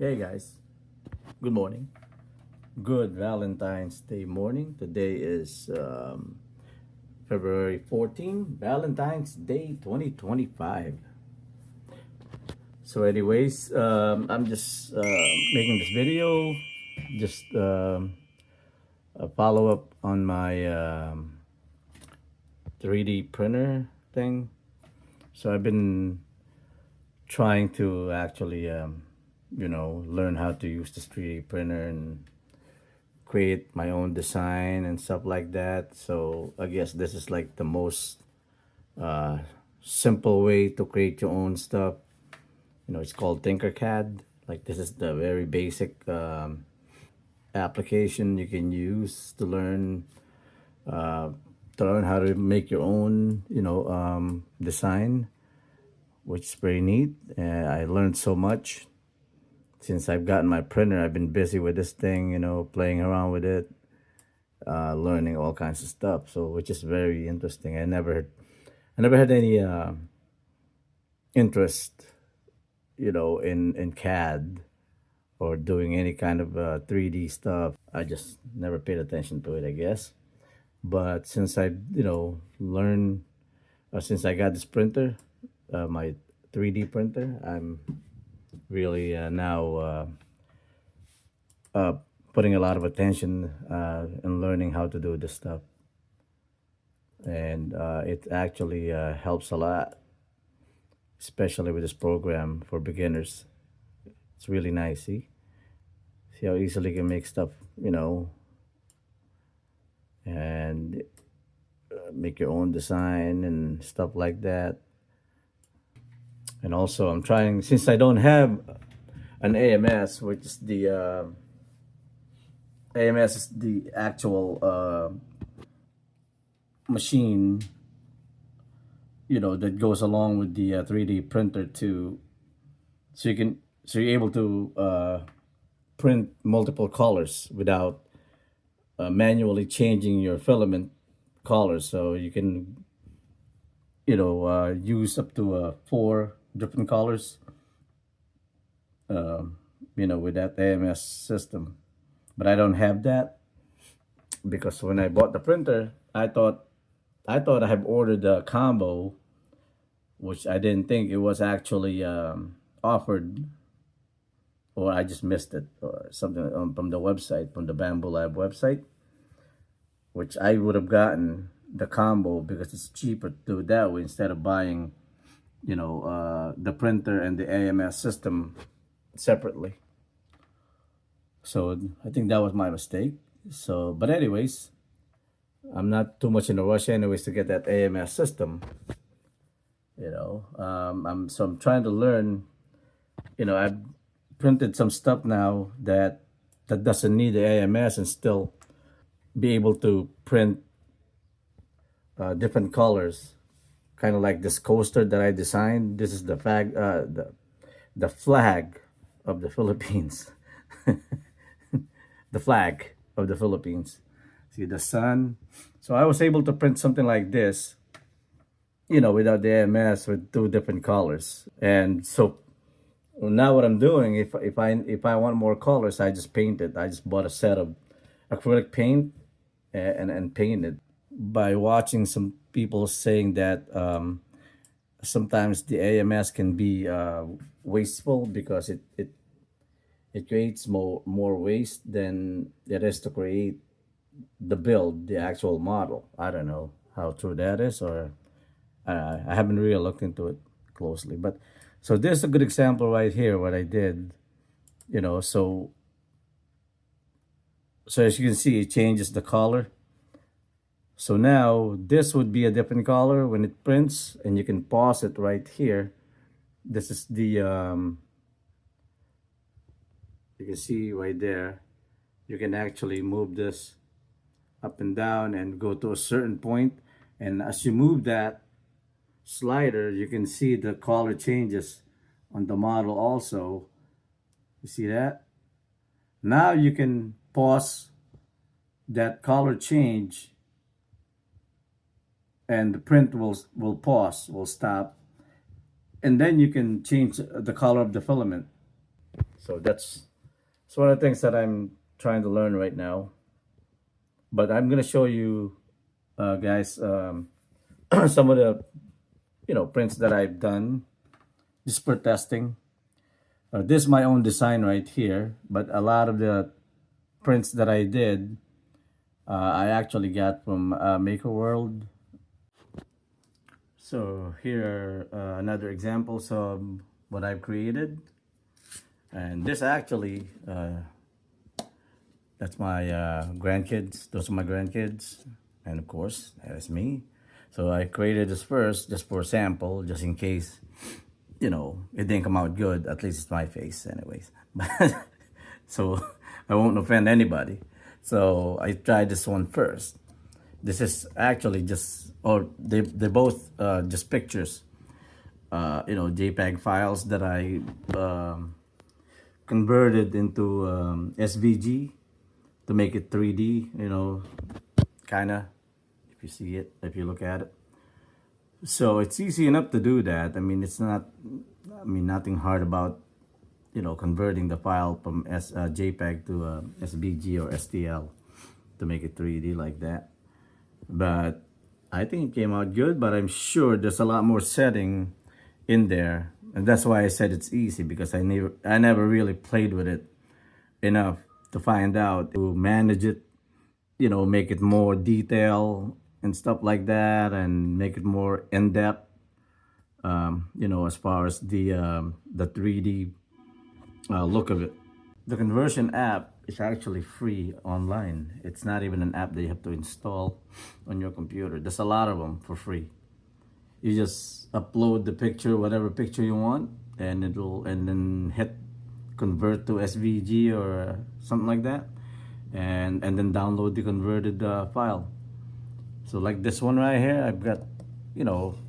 Hey guys, good morning. Good Valentine's Day morning. Today is February 14, Valentine's Day 2025. So, anyways, I'm just making this video, just a follow up on my 3D printer thing. So, I've been trying to actually, learn how to use this 3D printer and create my own design and stuff like that. So I guess this is like the most uh, simple way to create your own stuff. It's called Tinkercad. Like this is the very basic application you can use uh, to learn how to make your own, design, which is very neat. I learned so much since I've gotten my printer. I've been busy with this thing, playing around with it, learning all kinds of stuff. So which is very interesting. I never had any interest, in CAD or doing any kind of 3D stuff. I just never paid attention to it, I guess. But since I, learned, since I got this printer, my 3D printer, I'm really now uh, putting a lot of attention in learning how to do this stuff. And it actually helps a lot, especially with this program for beginners. It's really nice. See how easily you can make stuff, and make your own design and stuff like that. And also, I'm trying, since I don't have an AMS, which is the AMS is the actual machine, that goes along with the 3D printer to so you're able to print multiple colors without manually changing your filament colors. So you can use up to four different colors, with that AMS system. But I don't have that because when I bought the printer, I thought I have ordered the combo, which I didn't think it was actually offered, or I just missed it, or something from the website, from the Bamboo Lab website, which I would have gotten the combo because it's cheaper to do it that way instead of buying, the printer and the AMS system separately. So I think that was my mistake. So, but anyways, I'm not too much in a rush, anyways, to get that AMS system. I'm trying to learn. I've printed some stuff now that doesn't need the AMS and still be able to print different colors, kind of like this coaster that I designed. This is the flag of the Philippines, the flag of the Philippines. See the sun. So I was able to print something like this, without the AMS, with two different colors. And so now what I'm doing, if I want more colors, I just paint it. I just bought a set of acrylic paint and paint it. By watching some people saying that sometimes the AMS can be wasteful because it creates more waste than it is to create the actual model. I don't know how true that is, or I haven't really looked into it closely. But so there's a good example right here what I did. So as you can see, it changes the color. So now this would be a different color when it prints, and you can pause it right here. This is the you can see right there. You can actually move this up and down and go to a certain point, and as you move that slider, you can see the color changes on the model also. You see that? Now you can pause that color change, and the print will pause, will stop, and then you can change the color of the filament. So that's it's one of the things that I'm trying to learn right now. But I'm gonna show you, guys, some of the prints that I've done just for testing. This is my own design right here, but a lot of the prints that I did, I actually got from Maker World. So here are another examples of what I've created, and this actually that's my grandkids. Those are my grandkids, and of course there's me. So I created this first just for sample, just in case it didn't come out good. At least it's my face, anyways. So I won't offend anybody. So I tried this one first. This is actually just, or they both just pictures, JPEG files that I converted into SVG to make it 3D, kind of, if you see it, if you look at it. So it's easy enough to do that. I mean, it's not, nothing hard about, converting the file from JPEG to SVG or STL to make it 3D like that. But I think it came out good, but I'm sure there's a lot more setting in there. And that's why I said it's easy, because I never really played with it enough to find out to manage it, make it more detail and stuff like that, and make it more in-depth, as far as the 3D look of it. The conversion app is actually free online. It's not even an app that you have to install on your computer. There's a lot of them for free. You just upload the picture, whatever picture you want, and then hit convert to SVG or something like that, and then download the converted file. So like this one right here, I've got,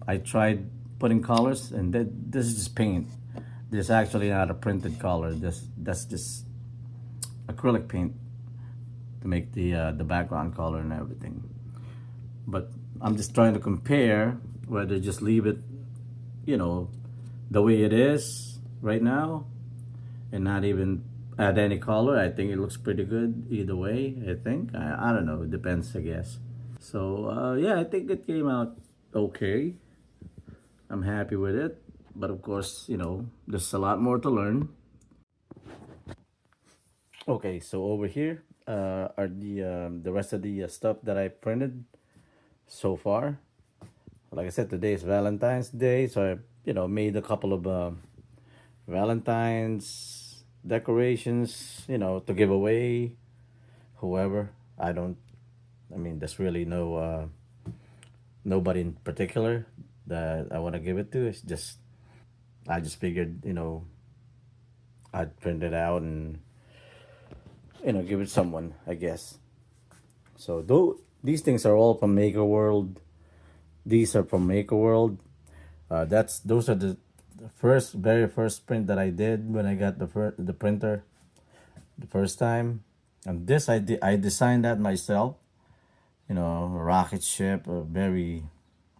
I tried putting colors, and this is just paint. This is actually not a printed color. That's just acrylic paint to make the background color and everything. But I'm just trying to compare whether just leave it, the way it is right now, and not even add any color. I think it looks pretty good either way. I don't know. It depends, I guess. So yeah, I think it came out okay. I'm happy with it, but of course, there's a lot more to learn. Okay, so over here are the rest of the stuff that I printed so far. Like I said, today is Valentine's Day, so I made a couple of Valentine's decorations, to give away whoever. There's really nobody in particular that I want to give it to. It's just I just figured, I'd print it out and give it someone, I guess. So though these things are all from Maker World. These are from Maker World. Those are the very first print that I did when I got the printer the first time. And this I designed that myself. A rocket ship, a very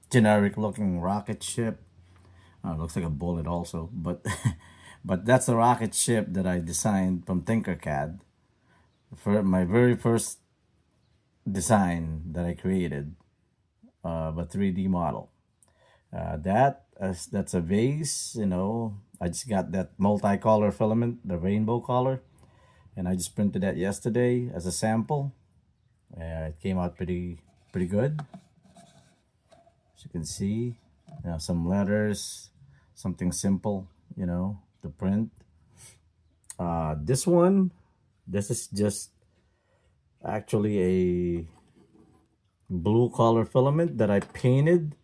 generic looking rocket ship. It looks like a bullet also, but but that's a rocket ship that I designed from Tinkercad. For my very first design that I created, a 3D model. That's a vase. I just got that multicolor filament, the rainbow color, and I just printed that yesterday as a sample. It came out pretty good. As you can see, some letters, something simple, to print. This is just actually a blue color filament that I painted.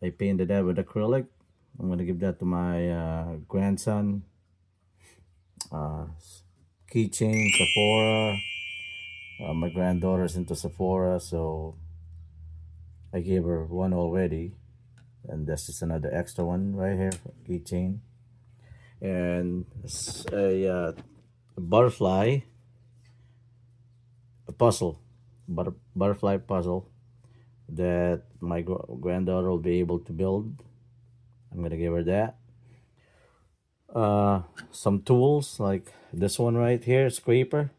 I painted that with acrylic. I'm gonna give that to my grandson. Keychain, Sephora. My granddaughter's into Sephora, so I gave her one already, and that's just another extra one right here, keychain, and a butterfly, a puzzle, butterfly puzzle that my granddaughter will be able to build. I'm gonna give her that. some tools like this one right here, scraper,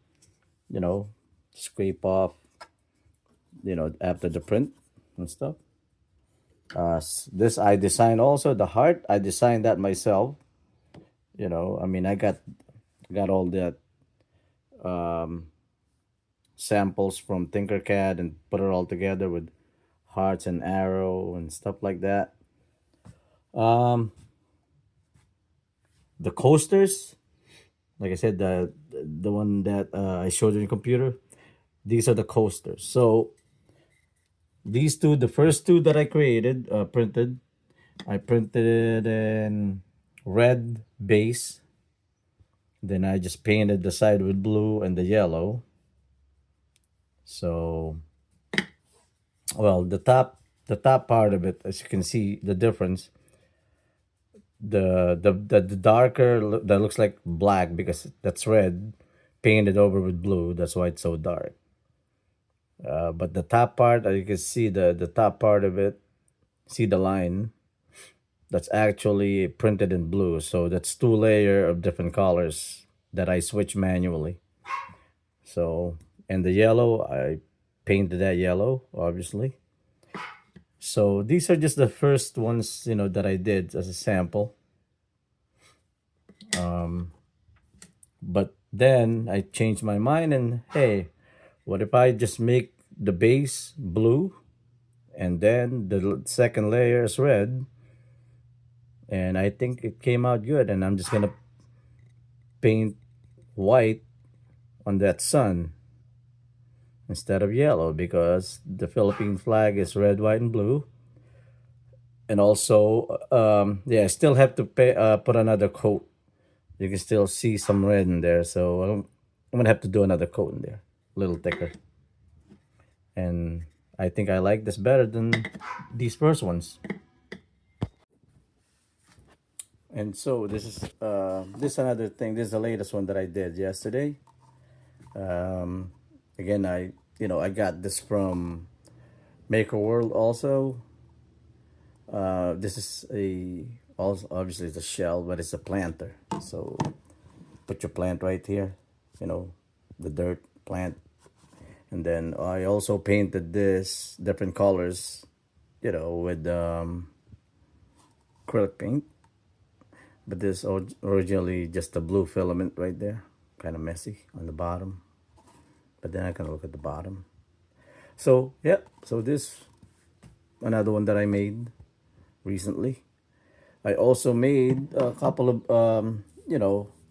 you know, scrape off, after the print and stuff. This I designed also. The heart, I designed that myself. I mean, I got all that samples from Tinkercad and put it all together with hearts and arrow and stuff like that. Um, the coasters, like I said, the one that I showed you in the computer, these are the coasters. So these two, the first two that I created, I printed it in red base. Then I just painted the side with blue and the yellow. So, well, the top part of it, as you can see, the difference. The darker that looks like black because that's red, painted over with blue. That's why it's so dark. But the top part, you can see the top part of it. See the line. That's actually printed in blue. So that's two layer of different colors that I switch manually. So, and the yellow, I painted that yellow, obviously. So these are just the first ones, that I did as a sample. But then I changed my mind and hey, what if I just make the base blue and then the second layer is red? And I think it came out good. And I'm just gonna paint white on that sun instead of yellow because the Philippine flag is red, white, and blue. And also, yeah, I still have to put another coat. You can still see some red in there, so I'm gonna have to do another coat in there, a little thicker. And I think I like this better than these first ones. And so this another thing. This is the latest one that I did yesterday. Um, Again, I got this from Maker World also. This is a also obviously it's a shell, but it's a planter. So put your plant right here, the dirt plant, and then I also painted this different colors, with acrylic paint. But this originally just a blue filament right there, kind of messy on the bottom. But then I can look at the bottom. So yeah, so this another one that I made recently. I also made a couple of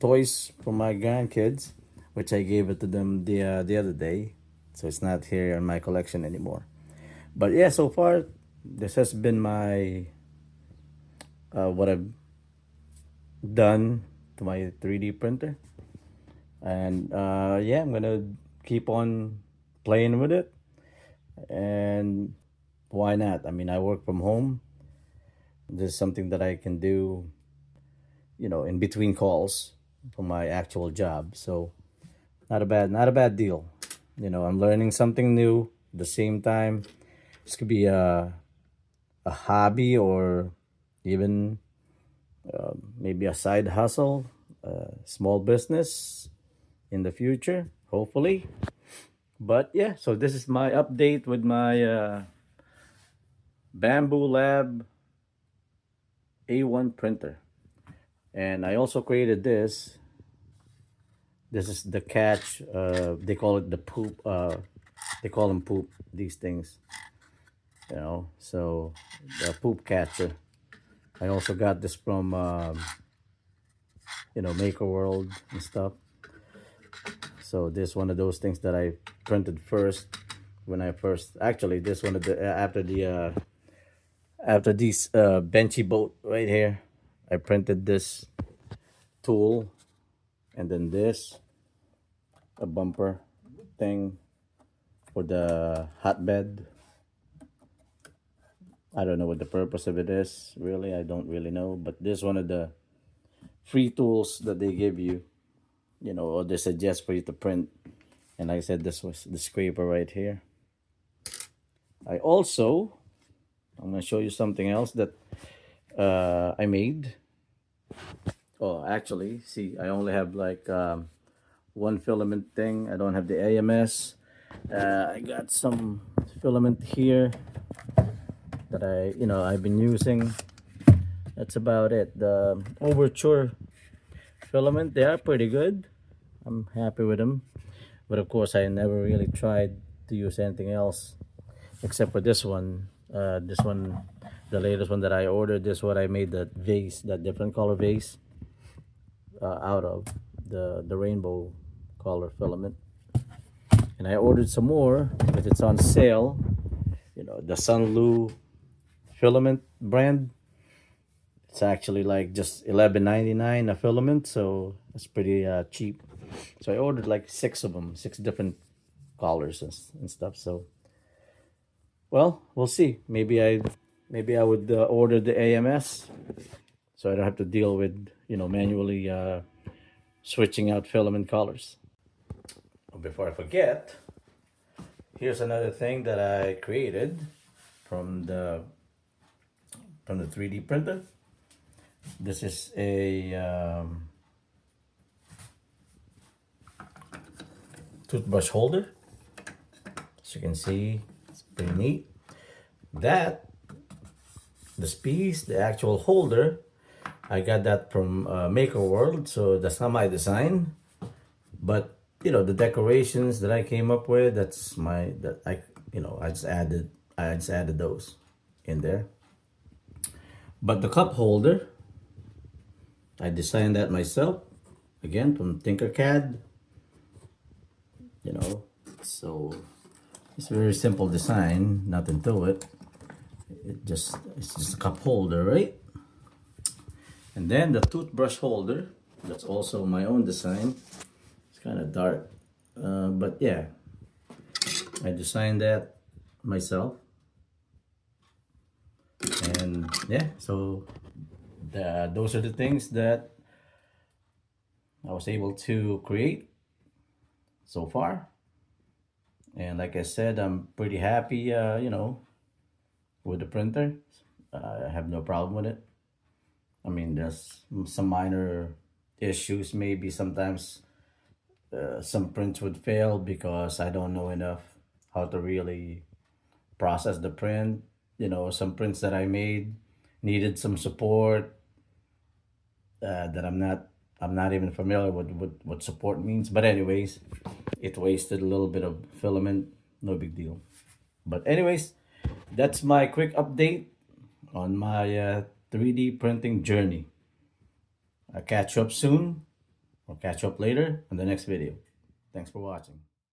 toys for my grandkids, which I gave it to them the other day. So it's not here in my collection anymore. But yeah, so far this has been my what I've done to my 3D printer, and yeah, I'm gonna keep on playing with it. And why not? I mean, I work from home. This is something that I can do, in between calls for my actual job. So not a bad deal. I'm learning something new at the same time. This could be a hobby or even maybe a side hustle, small business in the future, hopefully. But yeah, so this is my update with my Bamboo Lab A1 printer. And I also created this. This is the catch. They call it the poop. They call them poop, these things. So the poop catcher. I also got this from, Maker World and stuff. So this one of those things that I printed first when I first actually this one of the after these benchy boat right here. I printed this tool and then this a bumper thing for the hotbed. I don't know what the purpose of it is really. I don't really know, but this one of the free tools that they give you, or they suggest for you to print. And like I said, this was the scraper right here. I'm going to show you something else that I made Oh, actually, see, I only have like one filament thing. I don't have the AMS. I got some filament here that I've been using. That's about it. The Overture filament, they are pretty good. I'm happy with them. But of course, I never really tried to use anything else except for this one. This one, the latest one that I ordered. This is what I made that vase, that different color vase out of the rainbow color filament. And I ordered some more, but it's on sale. The Sunlu filament brand. It's actually like just $11.99 a filament, so it's pretty cheap. So I ordered like six of them, six different colors and stuff. So, well, we'll see. Maybe I would order the AMS, so I don't have to deal with manually switching out filament colors. Before I forget, here's another thing that I created from the 3D printer. This is a toothbrush holder. As you can see, it's pretty neat. This piece, the actual holder, I got that from Maker World, so that's not my design. But the decorations that I came up with, I just added those in there. But the cup holder, I designed that myself, again from Tinkercad. So it's a very simple design, nothing to it. It's just a cup holder, right? And then the toothbrush holder, that's also my own design. It's kind of dark, but yeah, I designed that myself. And yeah, so those are the things that I was able to create so far. And like I said, I'm pretty happy, with the printer. I have no problem with it. I mean, there's some minor issues. Maybe sometimes some prints would fail because I don't know enough how to really process the print. Some prints that I made needed some support that I'm not even familiar with what support means. But anyways, it wasted a little bit of filament. No big deal. But anyways, that's my quick update on my 3D printing journey. I'll catch you up soon or catch you up later in the next video. Thanks for watching.